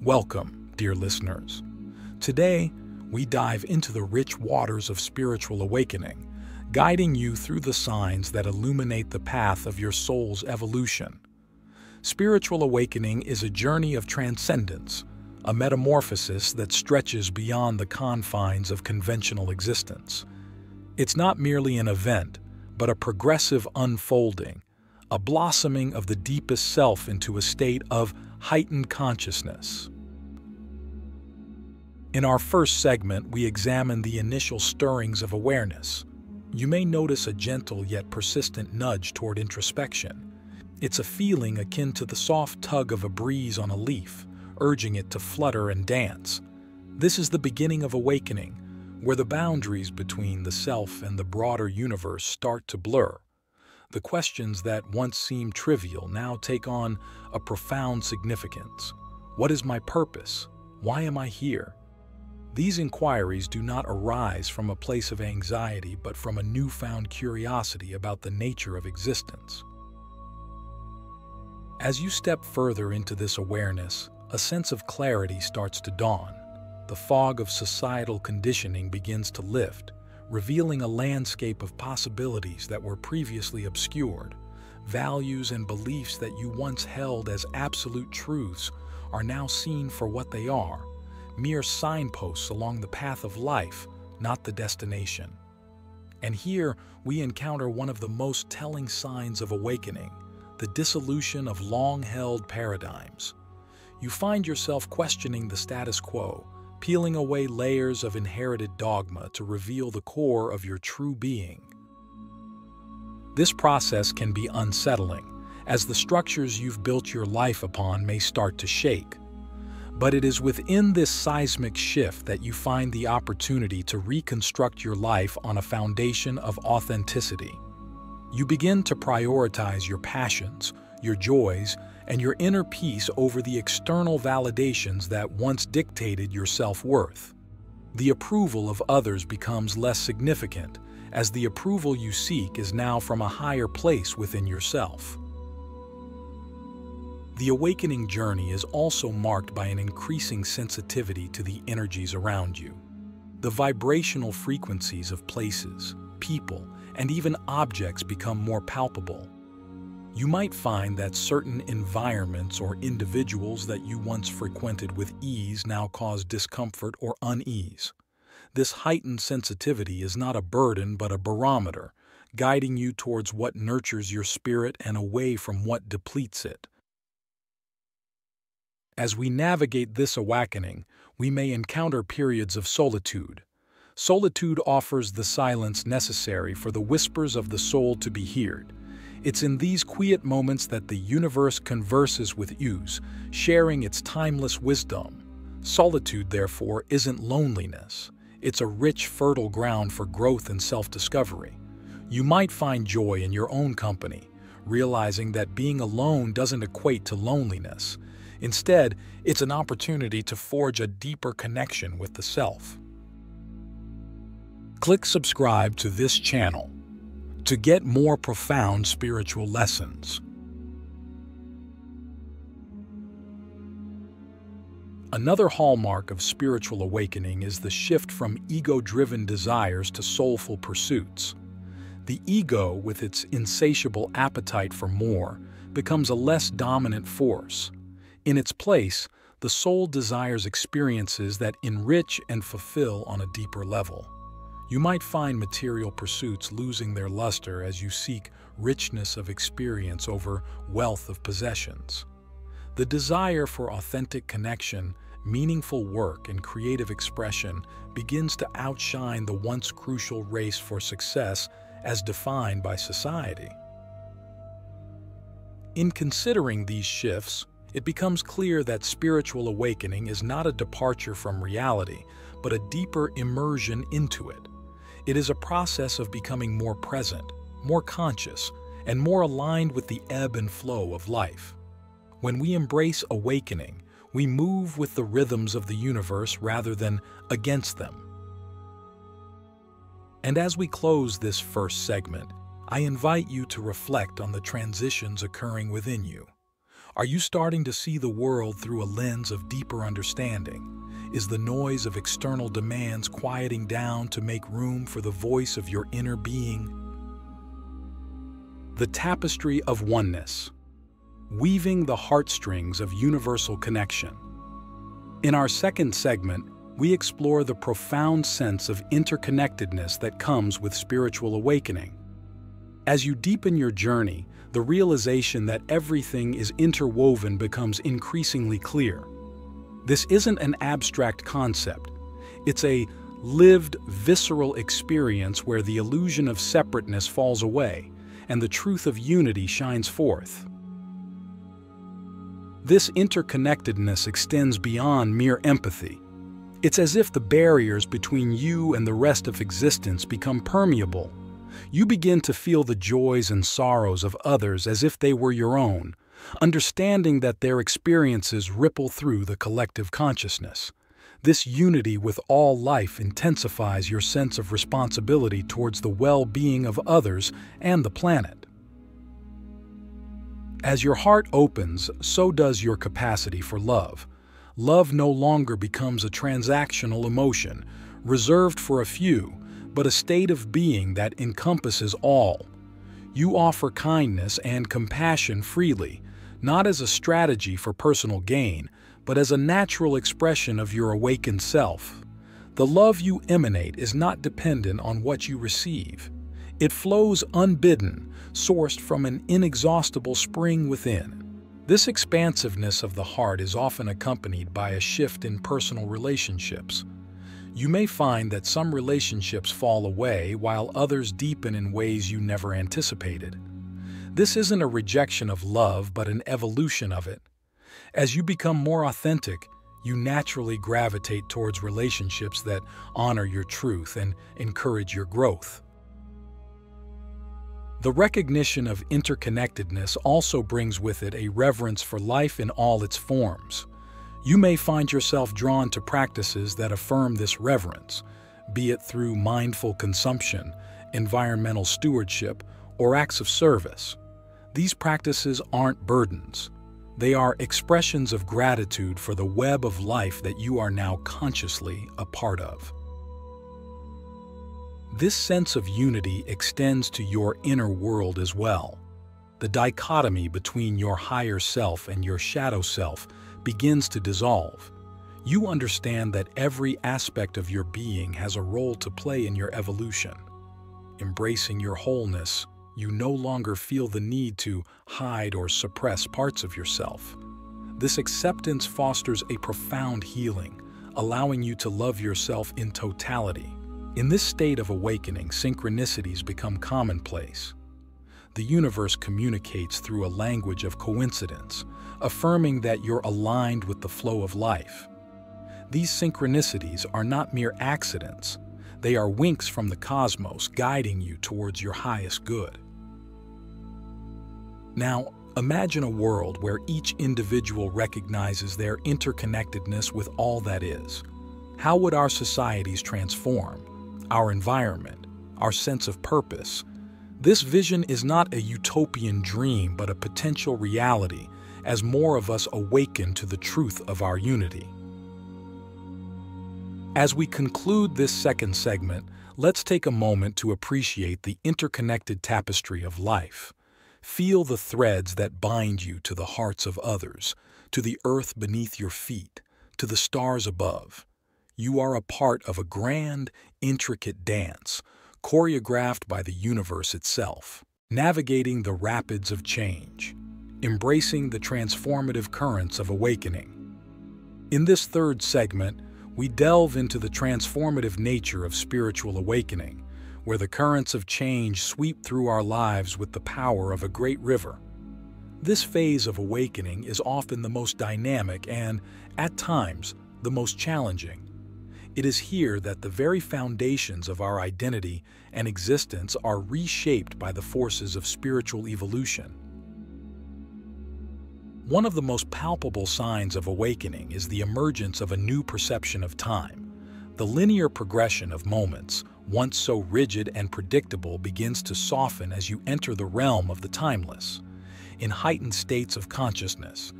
Welcome, dear listeners. Today, we dive into the rich waters of spiritual awakening, guiding you through the signs that illuminate the path of your soul's evolution. Spiritual awakening is a journey of transcendence, a metamorphosis that stretches beyond the confines of conventional existence. It's not merely an event, but a progressive unfolding, a blossoming of the deepest self into a state of heightened consciousness. In our first segment, we examine the initial stirrings of awareness. You may notice a gentle yet persistent nudge toward introspection. It's a feeling akin to the soft tug of a breeze on a leaf, urging it to flutter and dance. This is the beginning of awakening, where the boundaries between the self and the broader universe start to blur. The questions that once seemed trivial now take on a profound significance. What is my purpose? Why am I here? These inquiries do not arise from a place of anxiety, but from a newfound curiosity about the nature of existence. As you step further into this awareness, a sense of clarity starts to dawn. The fog of societal conditioning begins to lift, revealing a landscape of possibilities that were previously obscured. Values and beliefs that you once held as absolute truths are now seen for what they are, mere signposts along the path of life, not the destination. And here we encounter one of the most telling signs of awakening, the dissolution of long-held paradigms. You find yourself questioning the status quo, peeling away layers of inherited dogma to reveal the core of your true being. This process can be unsettling, as the structures you've built your life upon may start to shake. But it is within this seismic shift that you find the opportunity to reconstruct your life on a foundation of authenticity. You begin to prioritize your passions, your joys, and your inner peace over the external validations that once dictated your self-worth. The approval of others becomes less significant, as the approval you seek is now from a higher place within yourself. The awakening journey is also marked by an increasing sensitivity to the energies around you. The vibrational frequencies of places, people, and even objects become more palpable. You might find that certain environments or individuals that you once frequented with ease now cause discomfort or unease. This heightened sensitivity is not a burden but a barometer, guiding you towards what nurtures your spirit and away from what depletes it. As we navigate this awakening, we may encounter periods of solitude. Solitude offers the silence necessary for the whispers of the soul to be heard. It's in these quiet moments that the universe converses with you, sharing its timeless wisdom. Solitude, therefore, isn't loneliness. It's a rich, fertile ground for growth and self-discovery. You might find joy in your own company, realizing that being alone doesn't equate to loneliness. Instead, it's an opportunity to forge a deeper connection with the self. Click subscribe to this channel to get more profound spiritual lessons. Another hallmark of spiritual awakening is the shift from ego-driven desires to soulful pursuits. The ego, with its insatiable appetite for more, becomes a less dominant force. In its place, the soul desires experiences that enrich and fulfill on a deeper level. You might find material pursuits losing their luster as you seek richness of experience over wealth of possessions. The desire for authentic connection, meaningful work, and creative expression begins to outshine the once crucial race for success as defined by society. In considering these shifts, it becomes clear that spiritual awakening is not a departure from reality, but a deeper immersion into it. It is a process of becoming more present, more conscious, and more aligned with the ebb and flow of life. When we embrace awakening, we move with the rhythms of the universe rather than against them. And as we close this first segment, I invite you to reflect on the transitions occurring within you. Are you starting to see the world through a lens of deeper understanding? Is the noise of external demands quieting down to make room for the voice of your inner being? The tapestry of oneness, weaving the heartstrings of universal connection. In our second segment, we explore the profound sense of interconnectedness that comes with spiritual awakening. As you deepen your journey, the realization that everything is interwoven becomes increasingly clear. This isn't an abstract concept. It's a lived, visceral experience where the illusion of separateness falls away and the truth of unity shines forth. This interconnectedness extends beyond mere empathy. It's as if the barriers between you and the rest of existence become permeable. You begin to feel the joys and sorrows of others as if they were your own, understanding that their experiences ripple through the collective consciousness. This unity with all life intensifies your sense of responsibility towards the well-being of others and the planet. As your heart opens, so does your capacity for love. Love no longer becomes a transactional emotion, reserved for a few, but a state of being that encompasses all. You offer kindness and compassion freely, not as a strategy for personal gain, but as a natural expression of your awakened self. The love you emanate is not dependent on what you receive. It flows unbidden, sourced from an inexhaustible spring within. This expansiveness of the heart is often accompanied by a shift in personal relationships. You may find that some relationships fall away while others deepen in ways you never anticipated. This isn't a rejection of love, but an evolution of it. As you become more authentic, you naturally gravitate towards relationships that honor your truth and encourage your growth. The recognition of interconnectedness also brings with it a reverence for life in all its forms. You may find yourself drawn to practices that affirm this reverence, be it through mindful consumption, environmental stewardship, or acts of service. These practices aren't burdens. They are expressions of gratitude for the web of life that you are now consciously a part of. This sense of unity extends to your inner world as well. The dichotomy between your higher self and your shadow self begins to dissolve. You understand that every aspect of your being has a role to play in your evolution. Embracing your wholeness, you no longer feel the need to hide or suppress parts of yourself. This acceptance fosters a profound healing, allowing you to love yourself in totality. In this state of awakening, synchronicities become commonplace. The universe communicates through a language of coincidence, affirming that you're aligned with the flow of life. These synchronicities are not mere accidents. They are winks from the cosmos guiding you towards your highest good. Now, imagine a world where each individual recognizes their interconnectedness with all that is. How would our societies transform? Our environment, our sense of purpose? This vision is not a utopian dream, but a potential reality as more of us awaken to the truth of our unity. As we conclude this second segment, let's take a moment to appreciate the interconnected tapestry of life. Feel the threads that bind you to the hearts of others, to the earth beneath your feet, to the stars above. You are a part of a grand, intricate dance, choreographed by the universe itself, navigating the rapids of change, embracing the transformative currents of awakening. In this third segment, we delve into the transformative nature of spiritual awakening, where the currents of change sweep through our lives with the power of a great river. This phase of awakening is often the most dynamic and, at times, the most challenging. It is here that the very foundations of our identity and existence are reshaped by the forces of spiritual evolution. One of the most palpable signs of awakening is the emergence of a new perception of time. The linear progression of moments, once so rigid and predictable, begins to soften as you enter the realm of the timeless. in heightened states of consciousness.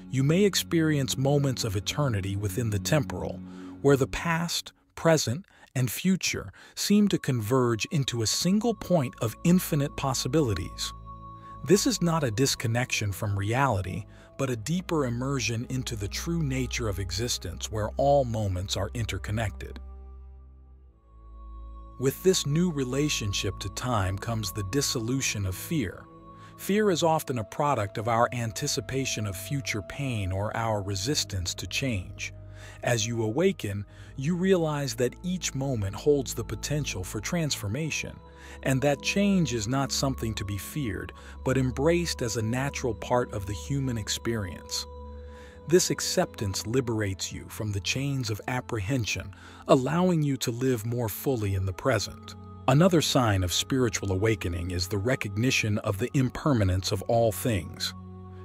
You may experience moments of eternity within the temporal, where the past, present, and future seem to converge into a single point of infinite possibilities. This is not a disconnection from reality, but a deeper immersion into the true nature of existence where all moments are interconnected. With this new relationship to time comes the dissolution of fear. Fear is often a product of our anticipation of future pain or our resistance to change. As you awaken, you realize that each moment holds the potential for transformation, and that change is not something to be feared, but embraced as a natural part of the human experience. This acceptance liberates you from the chains of apprehension, allowing you to live more fully in the present. Another sign of spiritual awakening is the recognition of the impermanence of all things.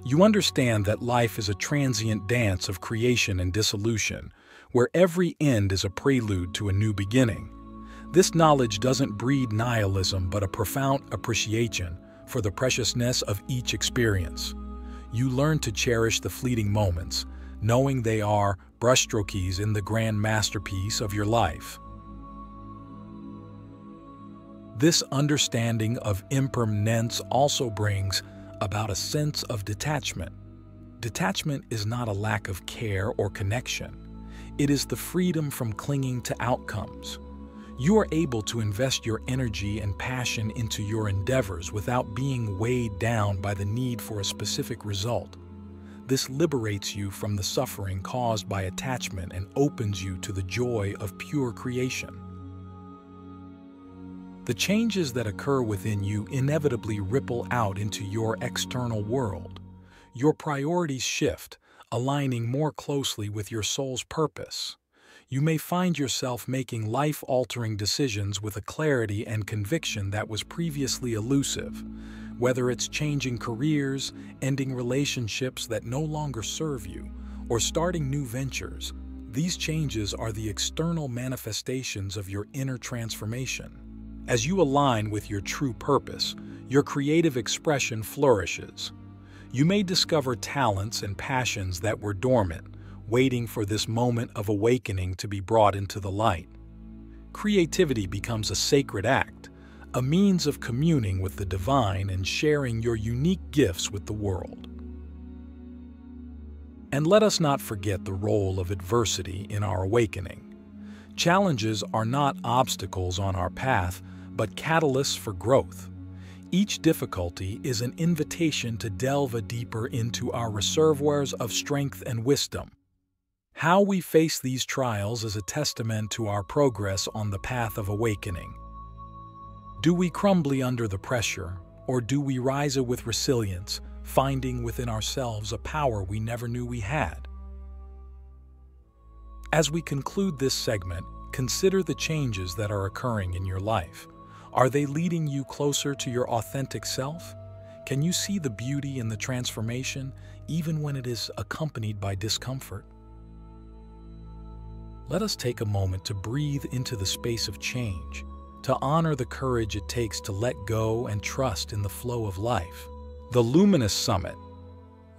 You understand that life is a transient dance of creation and dissolution, where every end is a prelude to a new beginning. This knowledge doesn't breed nihilism but a profound appreciation for the preciousness of each experience. You learn to cherish the fleeting moments, knowing they are brushstrokes in the grand masterpiece of your life. This understanding of impermanence also brings about a sense of detachment. Detachment is not a lack of care or connection. It is the freedom from clinging to outcomes. You are able to invest your energy and passion into your endeavors without being weighed down by the need for a specific result. This liberates you from the suffering caused by attachment and opens you to the joy of pure creation. The changes that occur within you inevitably ripple out into your external world. Your priorities shift, aligning more closely with your soul's purpose. You may find yourself making life-altering decisions with a clarity and conviction that was previously elusive. Whether it's changing careers, ending relationships that no longer serve you, or starting new ventures, these changes are the external manifestations of your inner transformation. As you align with your true purpose, your creative expression flourishes. You may discover talents and passions that were dormant, waiting for this moment of awakening to be brought into the light. Creativity becomes a sacred act, a means of communing with the divine and sharing your unique gifts with the world. And let us not forget the role of adversity in our awakening. Challenges are not obstacles on our path, but catalysts for growth. Each difficulty is an invitation to delve deeper into our reservoirs of strength and wisdom. How we face these trials is a testament to our progress on the path of awakening. Do we crumble under the pressure, or do we rise with resilience, finding within ourselves a power we never knew we had? As we conclude this segment, consider the changes that are occurring in your life. Are they leading you closer to your authentic self? Can you see the beauty in the transformation, even when it is accompanied by discomfort? Let us take a moment to breathe into the space of change, to honor the courage it takes to let go and trust in the flow of life. The Luminous Summit,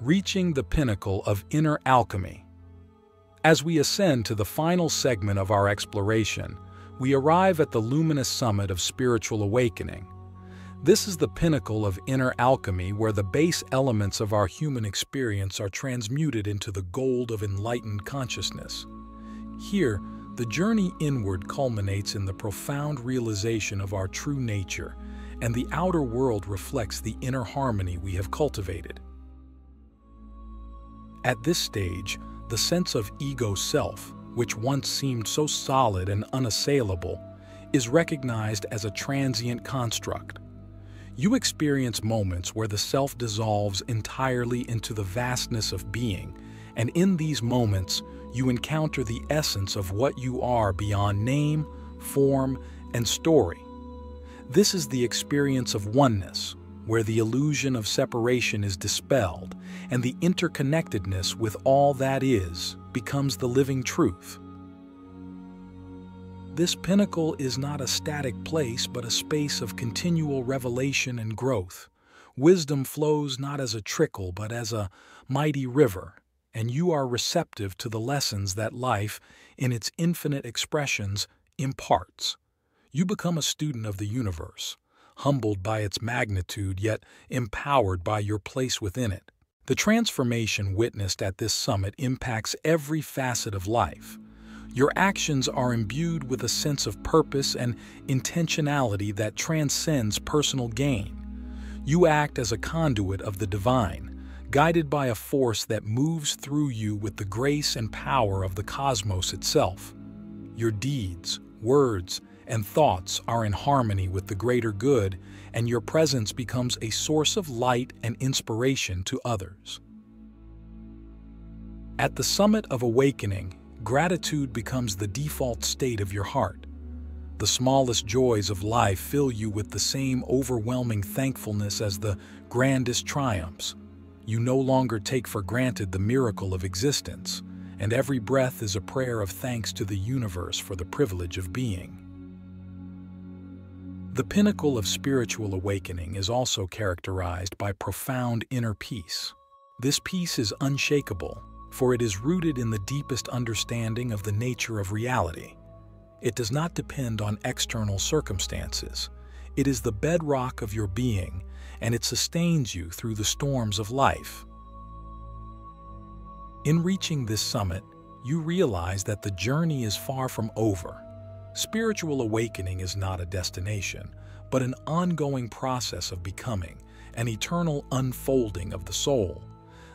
reaching the pinnacle of inner alchemy. As we ascend to the final segment of our exploration, we arrive at the luminous summit of spiritual awakening. This is the pinnacle of inner alchemy where the base elements of our human experience are transmuted into the gold of enlightened consciousness. Here, the journey inward culminates in the profound realization of our true nature, and the outer world reflects the inner harmony we have cultivated. At this stage, the sense of ego-self, which once seemed so solid and unassailable, is recognized as a transient construct. You experience moments where the self dissolves entirely into the vastness of being, and in these moments, you encounter the essence of what you are beyond name, form, and story. This is the experience of oneness, where the illusion of separation is dispelled, and the interconnectedness with all that is becomes the living truth. This pinnacle is not a static place, but a space of continual revelation and growth, Wisdom flows not as a trickle but as a mighty river, and you are receptive to the lessons that life, in its infinite expressions, imparts. You become a student of the universe, humbled by its magnitude yet empowered by your place within it. The transformation witnessed at this summit impacts every facet of life. Your actions are imbued with a sense of purpose and intentionality that transcends personal gain. You act as a conduit of the divine, guided by a force that moves through you with the grace and power of the cosmos itself. Your deeds, words, and thoughts are in harmony with the greater good, and your presence becomes a source of light and inspiration to others. At the summit of awakening, gratitude becomes the default state of your heart. The smallest joys of life fill you with the same overwhelming thankfulness as the grandest triumphs. You no longer take for granted the miracle of existence, and every breath is a prayer of thanks to the universe for the privilege of being. The pinnacle of spiritual awakening is also characterized by profound inner peace. This peace is unshakable, for it is rooted in the deepest understanding of the nature of reality. It does not depend on external circumstances. It is the bedrock of your being, and it sustains you through the storms of life. In reaching this summit, you realize that the journey is far from over. Spiritual awakening is not a destination, but an ongoing process of becoming, an eternal unfolding of the soul.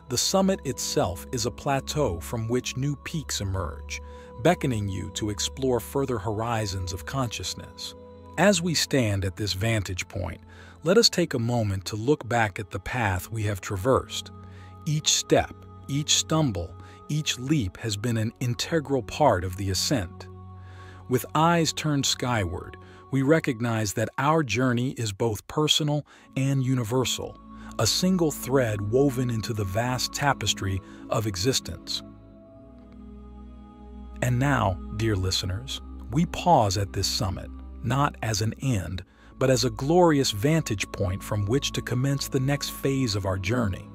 The summit itself is a plateau from which new peaks emerge, beckoning you to explore further horizons of consciousness. As we stand at this vantage point, let us take a moment to look back at the path we have traversed. Each step, each stumble, each leap has been an integral part of the ascent. With eyes turned skyward, we recognize that our journey is both personal and universal, a single thread woven into the vast tapestry of existence. And now, dear listeners, we pause at this summit, not as an end, but as a glorious vantage point from which to commence the next phase of our journey.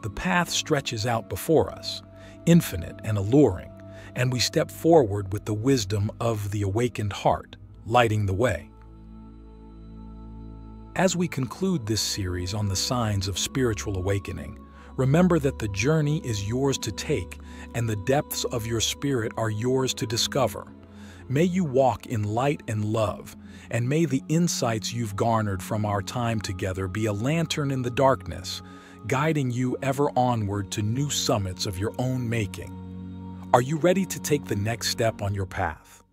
The path stretches out before us, infinite and alluring, and we step forward with the wisdom of the awakened heart, lighting the way. As we conclude this series on the signs of spiritual awakening, remember that the journey is yours to take, and the depths of your spirit are yours to discover. May you walk in light and love, and may the insights you've garnered from our time together be a lantern in the darkness, guiding you ever onward to new summits of your own making. Are you ready to take the next step on your path?